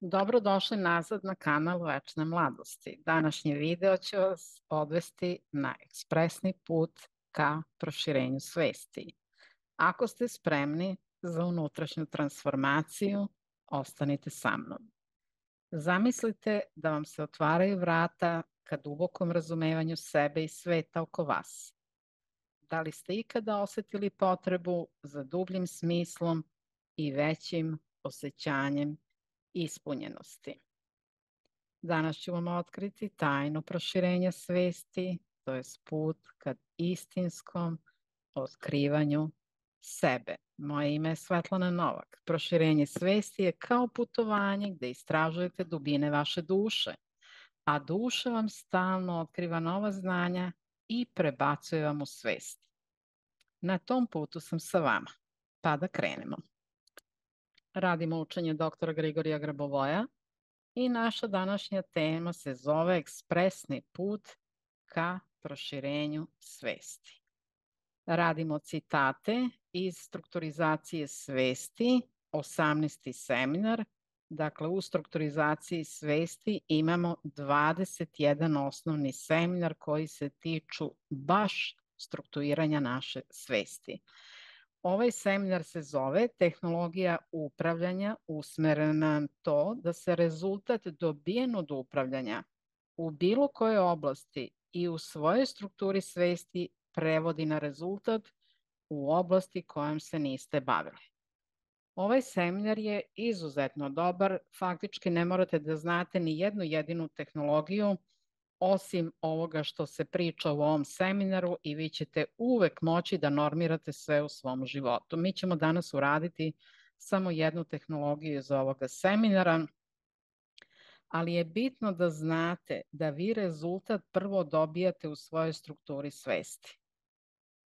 Dobrodošli nazad na kanal Večne mladosti. Današnji video će vas odvesti na ekspresni put ka proširenju svesti. Ako ste spremni za unutrašnju transformaciju, ostanite sa mnom. Zamislite da vam se otvaraju vrata ka dubokom razumevanju sebe i sveta oko vas. Da li ste ikada osetili potrebu za dubljim smislom i većim osjećanjem ispunjenosti? Danas ću vam otkriti tajnu proširenja svesti, to je put ka istinskom otkrivanju sebe. Moje ime je Svetlana Novak. Proširenje svesti je kao putovanje gde istražujete dubine vaše duše, a duša vam stalno otkriva nova znanja i prebacuje vam u svest. Na tom putu sam sa vama, pa da krenemo. Radimo učenje doktora Grigorija Grabovoja i naša današnja tema se zove ekspresni put ka proširenju svesti. Radimo citate iz strukturizacije svesti, 18. seminar. Dakle, u strukturizaciji svesti imamo 21 osnovni seminar koji se tiču baš strukturiranja naše svesti. Ovaj seminar se zove Tehnologija upravljanja usmerena na to da se rezultat dobijen od upravljanja u bilo kojoj oblasti i u svojoj strukturi svesti prevodi na rezultat u oblasti kojom se niste bavili. Ovaj seminar je izuzetno dobar, faktički ne morate da znate ni jednu jedinu tehnologiju osim ovoga što se priča u ovom seminaru i vi ćete uvek moći da normirate sve u svom životu. Mi ćemo danas uraditi samo jednu tehnologiju iz ovoga seminara, ali je bitno da znate da vi rezultat prvo dobijate u svojoj strukturi svesti.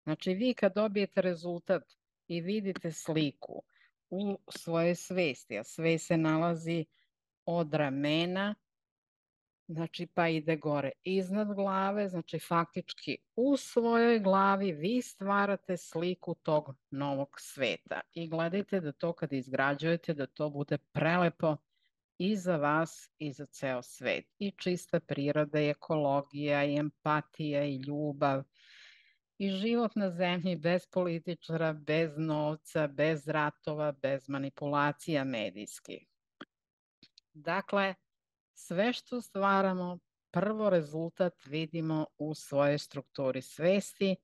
Znači, vi kad dobijete rezultat i vidite sliku u svojoj svesti, a svest se nalazi od ramena, znači pa ide gore iznad glave, znači faktički u svojoj glavi vi stvarate sliku tog novog sveta i gledajte da to kad izgrađujete da to bude prelepo i za vas i za ceo svet. I čista priroda i ekologija i empatija i ljubav i život na zemlji bez političara, bez novca, bez ratova, bez manipulacija medijskih. Dakle, sve što stvaramo, prvo rezultat vidimo u svojoj strukturi svesti,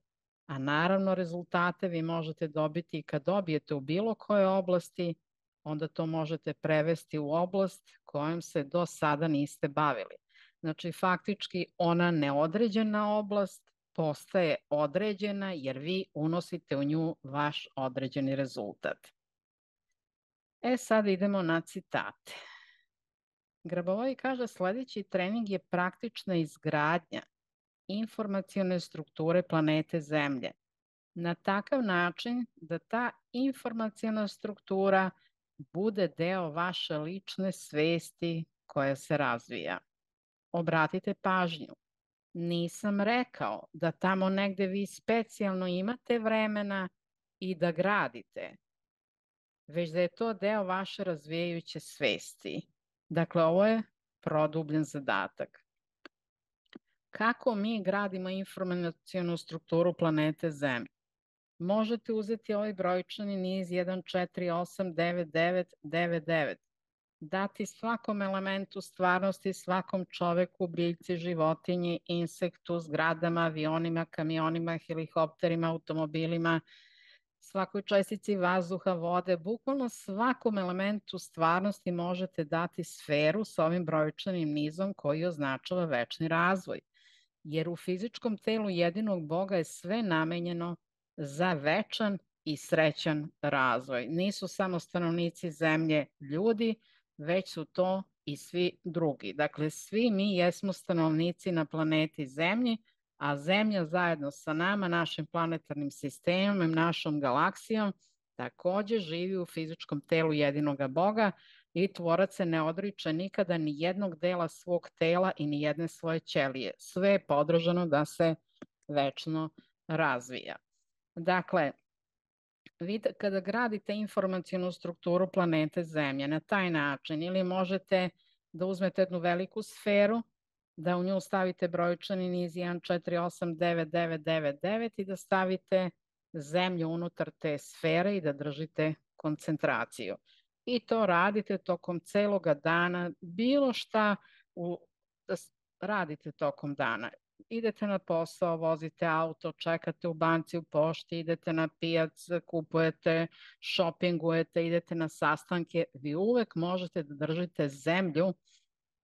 a naravno rezultate vi možete dobiti kad dobijete u bilo kojoj oblasti, onda to možete prevesti u oblast kojom se do sada niste bavili. Znači, faktički ona neodređena oblast postaje određena jer vi unosite u nju vaš određeni rezultat. Sad idemo na citate. Grabovoi kaže sledeći trening je praktična izgradnja informacione strukture planete Zemlje na takav način da ta informaciona struktura bude deo vaše lične svesti koja se razvija. Obratite pažnju, nisam rekao da tamo negde vi specijalno imate vremena i da gradite, već da je to deo vaše razvijajuće svesti. Dakle, ovo je produbljen zadatak. Kako mi gradimo informacionu strukturu planete Zemlje? Možete uzeti ovaj brojčani niz 1489999, dati svakom elementu stvarnosti, svakom čoveku, biljci, životinji, insektu, zgradama, avionima, kamionima, helikopterima, automobilima, svakoj čestici vazduha, vode, bukvalno svakom elementu stvarnosti možete dati sferu sa ovim brojčanim nizom koji označava večni razvoj. Jer u fizičkom telu jedinog Boga je sve namenjeno za večan i srećan razvoj. Nisu samo stanovnici zemlje ljudi, već su to i svi drugi. Dakle, svi mi jesmo stanovnici na planeti Zemlji, a Zemlja zajedno sa nama, našim planetarnim sistemom i našom galaksijom, takođe živi u fizičkom telu jedinoga Boga i tvorac se ne odriče nikada ni jednog dela svog tela i ni jedne svoje ćelije. Sve je podržano da se večno razvija. Dakle, vi kada gradite informacionu strukturu planete Zemlje na taj način, ili možete da uzmete jednu veliku sferu, da u nju stavite brojčani niz 1489999 i da stavite Zemlju unutar te sfere i da držite koncentraciju. I to radite tokom celoga dana, bilo šta da radite tokom dana. Idete na posao, vozite auto, čekate u banci, u pošti, idete na pijac, kupujete, šopingujete, idete na sastanke, vi uvek možete da držite Zemlju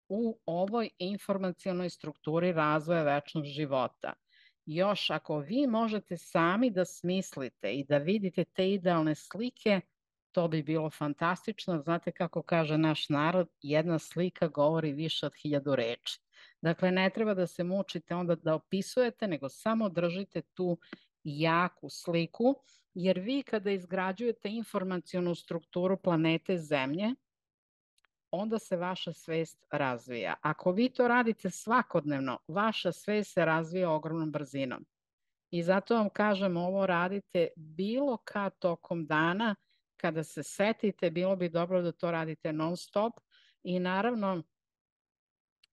u ovoj informacionoj strukturi razvoja večnog života. Još ako vi možete sami da smislite i da vidite te idealne slike, to bi bilo fantastično. Znate kako kaže naš narod, jedna slika govori više od 1000 reči. Dakle, ne treba da se mučite onda da opisujete, nego samo držite tu jaku sliku, jer vi kada izgrađujete informacionu strukturu planete Zemlje, onda se vaša svest razvija. Ako vi to radite svakodnevno, vaša svest se razvija ogromnom brzinom. I zato vam kažem, ovo radite bilo kad tokom dana, kada se setite, bilo bi dobro da to radite non stop. I naravno,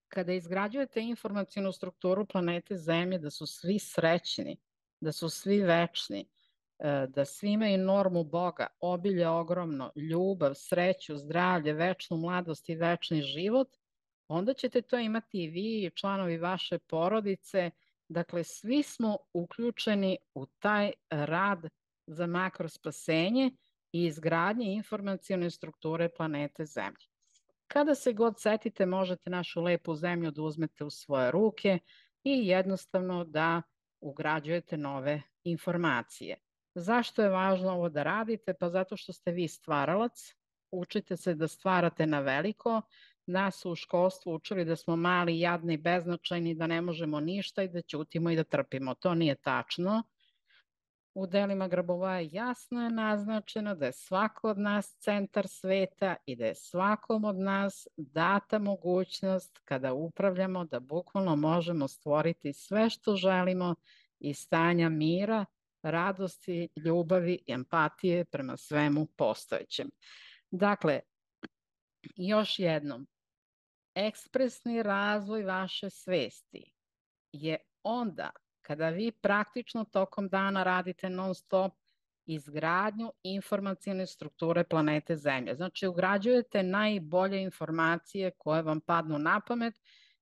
kada izgrađujete informacionu strukturu planete Zemlje, da su svi srećni, da su svi večni, da svi imaju normu Boga, obilje ogromno, ljubav, sreću, zdravlje, večnu mladost i večni život, onda ćete to imati i vi i članovi vaše porodice. Dakle, svi smo uključeni u taj rad za makrospasenje i izgradnje informacione strukture planete Zemlje. Kada se god setite, možete našu lepu zemlju da uzmete u svoje ruke i jednostavno da ugrađujete nove informacije. Zašto je važno ovo da radite? Pa zato što ste vi stvaralac, učite se da stvarate na veliko. Nas su u školstvu učili da smo mali, jadni, beznačajni, da ne možemo ništa i da ćutimo i da trpimo. To nije tačno. U delima Grabovoja jasno je naznačeno da je svako od nas centar sveta i da je svakom od nas data mogućnost kada upravljamo da bukvalno možemo stvoriti sve što želimo iz stanja mira, radosti, ljubavi i empatije prema svemu postojećem. Dakle, još jednom, ekspresni razvoj vaše svesti je onda kada vi praktično tokom dana radite non stop izgradnju informacione strukture planete Zemlje. Znači, ugrađujete najbolje informacije koje vam padnu na pamet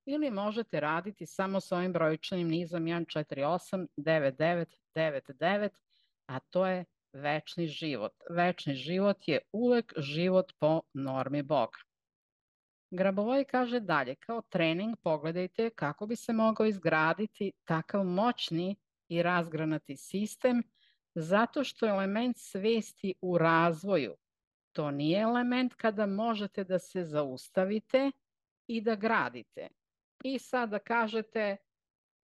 ili možete raditi samo s ovim brojčanim nizom 1489999, a to je večni život. Večni život je uvek život po normi Boga. Grabovoi kaže dalje, kao trening pogledajte kako bi se mogao izgraditi takav moćni i razgranati sistem, zato što je element svesti u razvoju. To nije element kada možete da se zaustavite i da gradite. I sad da kažete,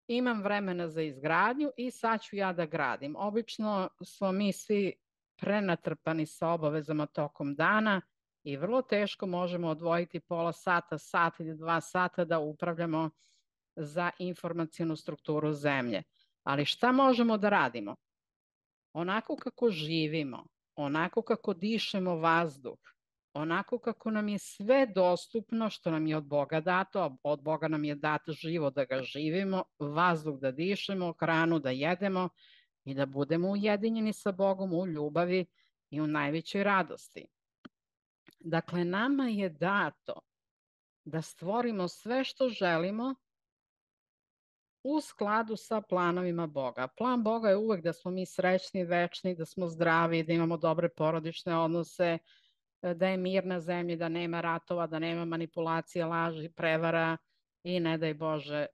imam vremena za izgradnju i sad ću ja da gradim. Obično smo mi svi prenatrpani sa obavezama tokom dana i vrlo teško možemo odvojiti pola sata, sat ili 2 sata da upravljamo za informacionu strukturu Zemlje. Ali šta možemo da radimo? Onako kako živimo, onako kako dišemo vazduh, onako kako nam je sve dostupno što nam je od Boga dato, od Boga nam je dat život da ga živimo, vazduh da dišemo, hranu da jedemo i da budemo ujedinjeni sa Bogom u ljubavi i u najvećoj radosti. Dakle, nama je dato da stvorimo sve što želimo u skladu sa planovima Boga. Plan Boga je uvek da smo mi srećni, večni, da smo zdravi, da imamo dobre porodične odnose, da je mir na zemlji, da nema ratova, da nema manipulacija, laži, prevara i ne daj Bože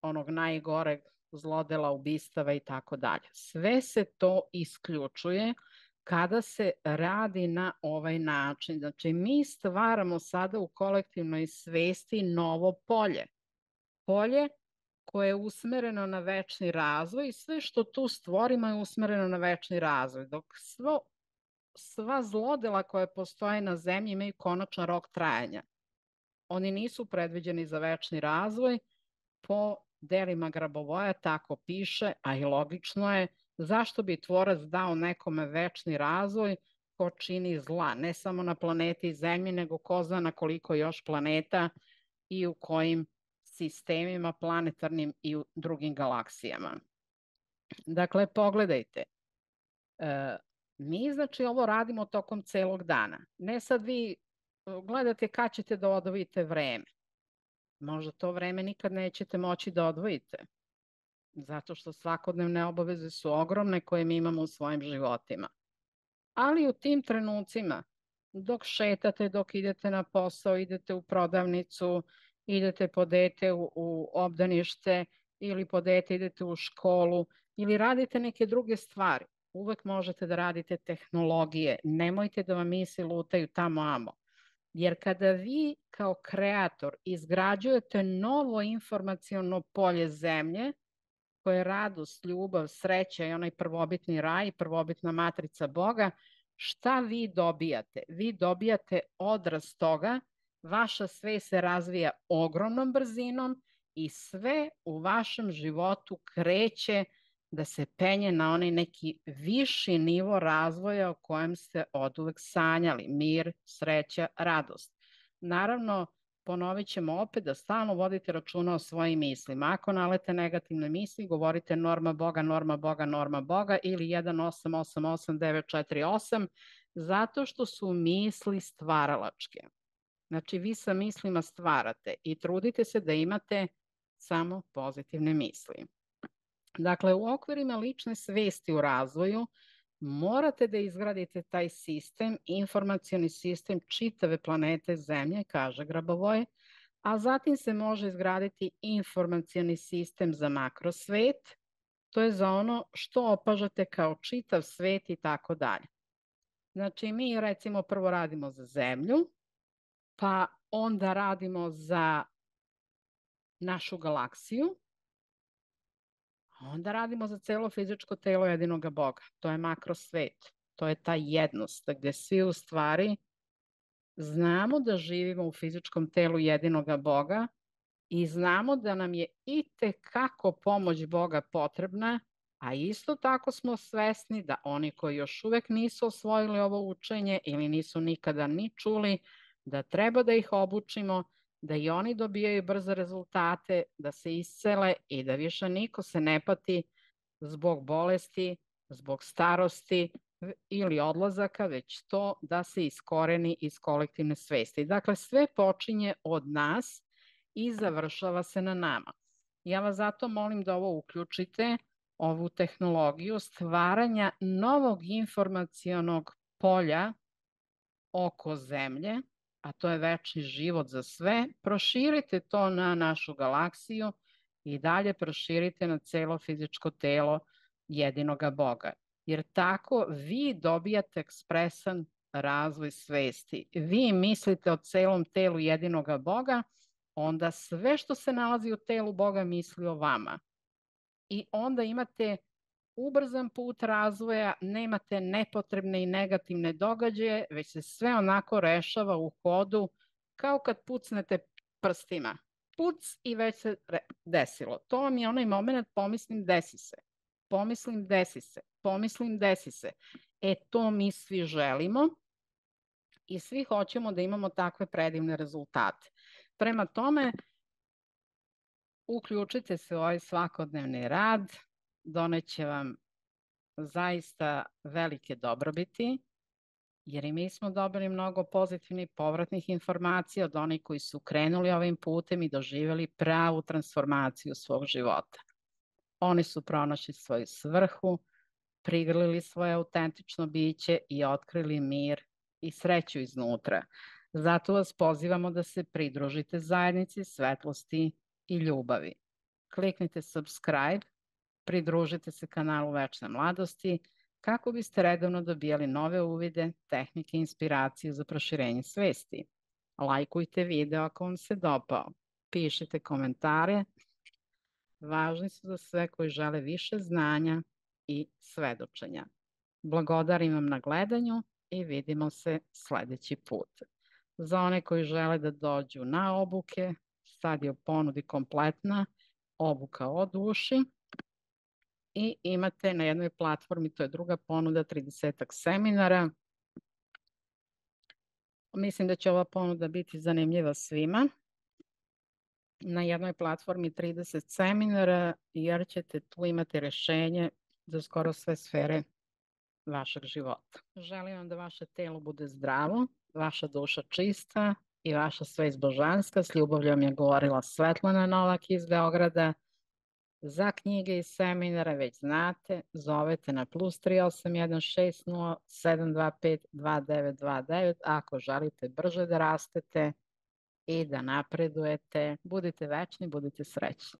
onog najgoreg zlodela, ubistava i tako dalje. Sve se to isključuje kada se radi na ovaj način. Znači, mi stvaramo sada u kolektivnoj svesti novo polje. Polje koje je usmereno na večni razvoj i sve što tu stvorimo je usmereno na večni razvoj. Dok sva zlodela koja postoje na zemlji imaju konačan rok trajanja. Oni nisu predviđeni za večni razvoj. Po delima Grabovoja tako piše, a i logično je, Zašto bi tvorac dao nekome večni razvoj ko čini zla, ne samo na planeti Zemlji, nego ko zna na koliko još planeta i u kojim sistemima planetarnim i u drugim galaksijama. Dakle, pogledajte, mi znači ovo radimo tokom celog dana. Ne sad vi gledate kad ćete da odvojite vreme. Možda to vreme nikad nećete moći da odvojite, zato što svakodnevne obaveze su ogromne koje mi imamo u svojim životima. Ali u tim trenucima, dok šetate, dok idete na posao, idete u prodavnicu, idete po dete u obdanište ili po dete idete u školu ili radite neke druge stvari, uvek možete da radite tehnologije. Nemojte da vam misli lutaju tamo amo. Jer kada vi kao kreator izgrađujete novo informaciono polje zemlje, koje je radost, ljubav, sreća i onaj prvobitni raj, prvobitna matrica Boga, šta vi dobijate? Vi dobijate odraz toga, vaša svest se razvija ogromnom brzinom i sve u vašem životu kreće da se penje na onaj neki viši nivo razvoja o kojem ste oduvek sanjali. Mir, sreća, radost. Naravno, ponovit ćemo opet da stalno vodite računa o svojim mislima. Ako nalete negativne misli, govorite norma Boga, norma Boga, norma Boga ili 1888948, zato što su misli stvaralačke. Znači, vi sa mislima stvarate i trudite se da imate samo pozitivne misli. Dakle, u okvirima lične svesti u razvoju morate da izgradite taj sistem, informacioni sistem čitave planete Zemlje, kaže Grabovoj, a zatim se može izgraditi informacioni sistem za makrosvet, to je za ono što opažate kao čitav svet i tako dalje. Znači, mi recimo prvo radimo za Zemlju, pa onda radimo za našu galaksiju, onda radimo za celo fizičko telo jedinoga Boga. To je makrosvet. To je ta jednost gde svi u stvari znamo da živimo u fizičkom telu jedinoga Boga i znamo da nam je i tekako pomoć Boga potrebna, a isto tako smo svesni da oni koji još uvek nisu osvojili ovo učenje ili nisu nikada ni čuli, da treba da ih obučimo, da i oni dobijaju brze rezultate, da se iscele i da više niko se ne pati zbog bolesti, zbog starosti ili odlazaka, već to da se iskoreni iz kolektivne svesti. Dakle, sve počinje od nas i završava se na nama. Ja vas zato molim da ovo uključite, ovu tehnologiju stvaranja novog informacionog polja oko Zemlje, a to je večni život za sve, proširite to na našu galaksiju i dalje proširite na celo fizičko telo jedinoga Boga. Jer tako vi dobijate ekspresan razvoj svesti. Vi mislite o celom telu jedinoga Boga, onda sve što se nalazi u telu Boga misli o vama. I onda imate ubrzan put razvoja, nemate nepotrebne i negativne događaje, već se sve onako rešava u hodu, kao kad pucnete prstima. Puc i već se desilo. To vam je onaj moment, pomislim, desi se. Pomislim, desi se. Pomislim, desi se. E, to mi svi želimo i svi hoćemo da imamo takve predivne rezultate. Prema tome, uključite se u ovaj svakodnevni rad, doneće vam zaista velike dobrobiti, jer i mi smo dobili mnogo pozitivnih povratnih informacija od onih koji su krenuli ovim putem i doživjeli pravu transformaciju svog života. Oni su pronašli svoju svrhu, prigrlili svoje autentično biće i otkrili mir i sreću iznutra. Zato vas pozivamo da se pridružite zajednici svetlosti i ljubavi. Kliknite subscribe, pridružite se kanalu Večne mladosti kako biste redovno dobijali nove uvide, tehnike i inspiracije za proširenje svesti. Lajkujte video ako vam se dopao. Pišite komentare. Važni su za sve koji žele više znanja i svedočenja. Blagodarim vam na gledanju i vidimo se sledeći put. Za one koji žele da dođu na obuke, sad je u ponudi kompletna obuka o duši. i imate na jednoj platformi, to je druga ponuda, 30 seminara. Mislim da će ova ponuda biti zanimljiva svima. Na jednoj platformi 30 seminara, jer ćete tu imati rešenje za skoro sve sfere vašeg života. Želim vam da vaše telo bude zdravo, vaša duša čista i vaša svest božanska. S ljubavljom je govorila Svetlana Novak iz Beograda. Za knjige i seminare već znate, zovete na +38160 725 2929 ako želite brže da rastete i da napredujete. Budite večni, budite srećni.